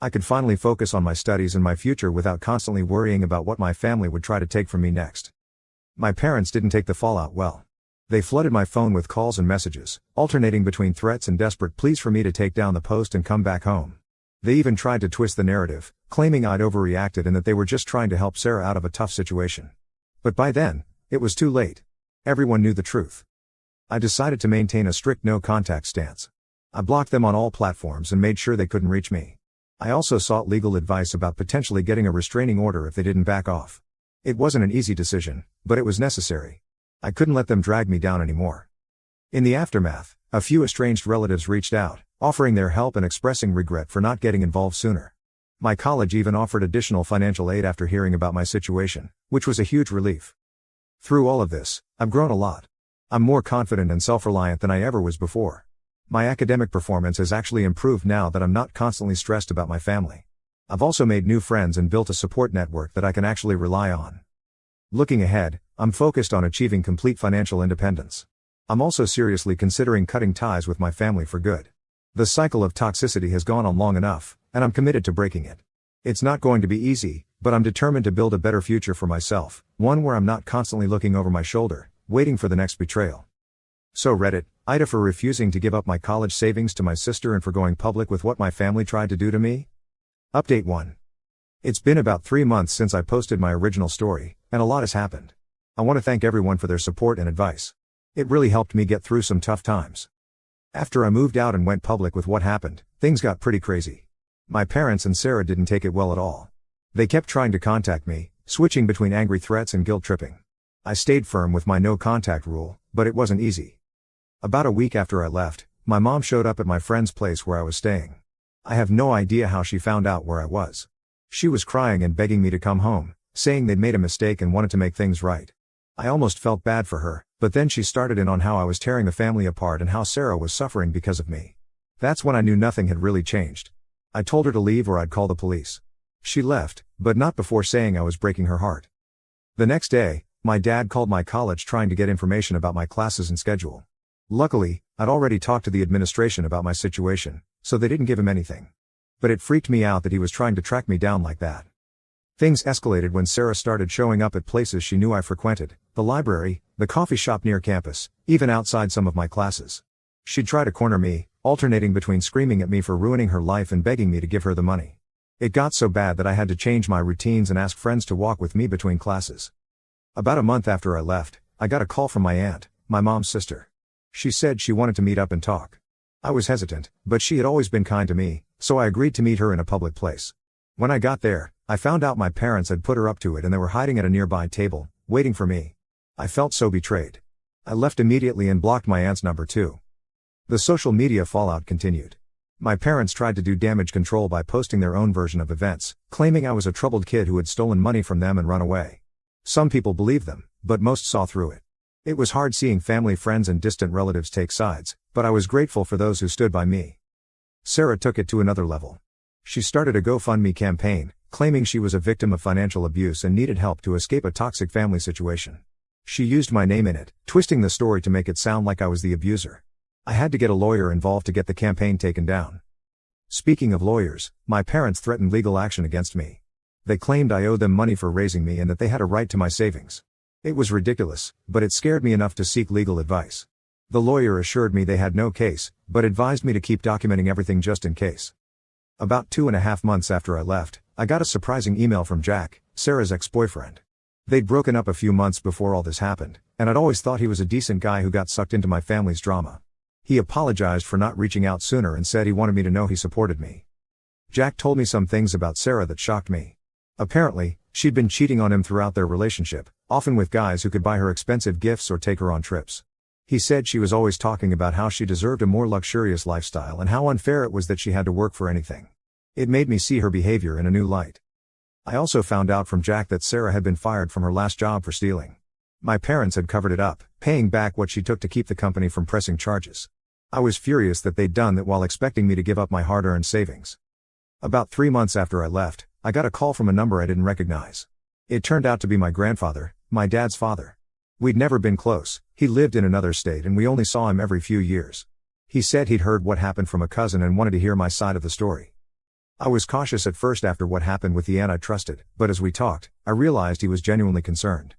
I could finally focus on my studies and my future without constantly worrying about what my family would try to take from me next. My parents didn't take the fallout well. They flooded my phone with calls and messages, alternating between threats and desperate pleas for me to take down the post and come back home. They even tried to twist the narrative, claiming I'd overreacted and that they were just trying to help Sarah out of a tough situation. But by then, it was too late. Everyone knew the truth. I decided to maintain a strict no-contact stance. I blocked them on all platforms and made sure they couldn't reach me. I also sought legal advice about potentially getting a restraining order if they didn't back off. It wasn't an easy decision, but it was necessary. I couldn't let them drag me down anymore. In the aftermath, a few estranged relatives reached out, offering their help and expressing regret for not getting involved sooner. My college even offered additional financial aid after hearing about my situation, which was a huge relief. Through all of this, I've grown a lot. I'm more confident and self-reliant than I ever was before. My academic performance has actually improved now that I'm not constantly stressed about my family. I've also made new friends and built a support network that I can actually rely on. Looking ahead, I'm focused on achieving complete financial independence. I'm also seriously considering cutting ties with my family for good. The cycle of toxicity has gone on long enough, and I'm committed to breaking it. It's not going to be easy, but I'm determined to build a better future for myself, one where I'm not constantly looking over my shoulder, waiting for the next betrayal. So Reddit, Ida, for refusing to give up my college savings to my sister and for going public with what my family tried to do to me? Update 1. It's been about 3 months since I posted my original story, and a lot has happened. I want to thank everyone for their support and advice. It really helped me get through some tough times. After I moved out and went public with what happened, things got pretty crazy. My parents and Sarah didn't take it well at all. They kept trying to contact me, switching between angry threats and guilt tripping. I stayed firm with my no contact rule, but it wasn't easy. About a week after I left, my mom showed up at my friend's place where I was staying. I have no idea how she found out where I was. She was crying and begging me to come home, saying they'd made a mistake and wanted to make things right. I almost felt bad for her, but then she started in on how I was tearing the family apart and how Sarah was suffering because of me. That's when I knew nothing had really changed. I told her to leave or I'd call the police. She left, but not before saying I was breaking her heart. The next day, my dad called my college trying to get information about my classes and schedule. Luckily, I'd already talked to the administration about my situation, so they didn't give him anything. But it freaked me out that he was trying to track me down like that. Things escalated when Sarah started showing up at places she knew I frequented, the library, the coffee shop near campus, even outside some of my classes. She'd try to corner me, alternating between screaming at me for ruining her life and begging me to give her the money. It got so bad that I had to change my routines and ask friends to walk with me between classes. About a month after I left, I got a call from my aunt, my mom's sister. She said she wanted to meet up and talk. I was hesitant, but she had always been kind to me, so I agreed to meet her in a public place. When I got there, I found out my parents had put her up to it and they were hiding at a nearby table, waiting for me. I felt so betrayed. I left immediately and blocked my aunt's number too. The social media fallout continued. My parents tried to do damage control by posting their own version of events, claiming I was a troubled kid who had stolen money from them and run away. Some people believed them, but most saw through it. It was hard seeing family, friends and distant relatives take sides, but I was grateful for those who stood by me. Sarah took it to another level. She started a GoFundMe campaign, claiming she was a victim of financial abuse and needed help to escape a toxic family situation. She used my name in it, twisting the story to make it sound like I was the abuser. I had to get a lawyer involved to get the campaign taken down. Speaking of lawyers, my parents threatened legal action against me. They claimed I owed them money for raising me and that they had a right to my savings. It was ridiculous, but it scared me enough to seek legal advice. The lawyer assured me they had no case, but advised me to keep documenting everything just in case. About 2.5 months after I left, I got a surprising email from Jack, Sarah's ex-boyfriend. They'd broken up a few months before all this happened, and I'd always thought he was a decent guy who got sucked into my family's drama. He apologized for not reaching out sooner and said he wanted me to know he supported me. Jack told me some things about Sarah that shocked me. Apparently, she'd been cheating on him throughout their relationship, often with guys who could buy her expensive gifts or take her on trips. He said she was always talking about how she deserved a more luxurious lifestyle and how unfair it was that she had to work for anything. It made me see her behavior in a new light. I also found out from Jack that Sarah had been fired from her last job for stealing. My parents had covered it up, paying back what she took to keep the company from pressing charges. I was furious that they'd done that while expecting me to give up my hard-earned savings. About 3 months after I left, I got a call from a number I didn't recognize. It turned out to be my grandfather, my dad's father. We'd never been close, he lived in another state and we only saw him every few years. He said he'd heard what happened from a cousin and wanted to hear my side of the story. I was cautious at first after what happened with the aunt I trusted, but as we talked, I realized he was genuinely concerned.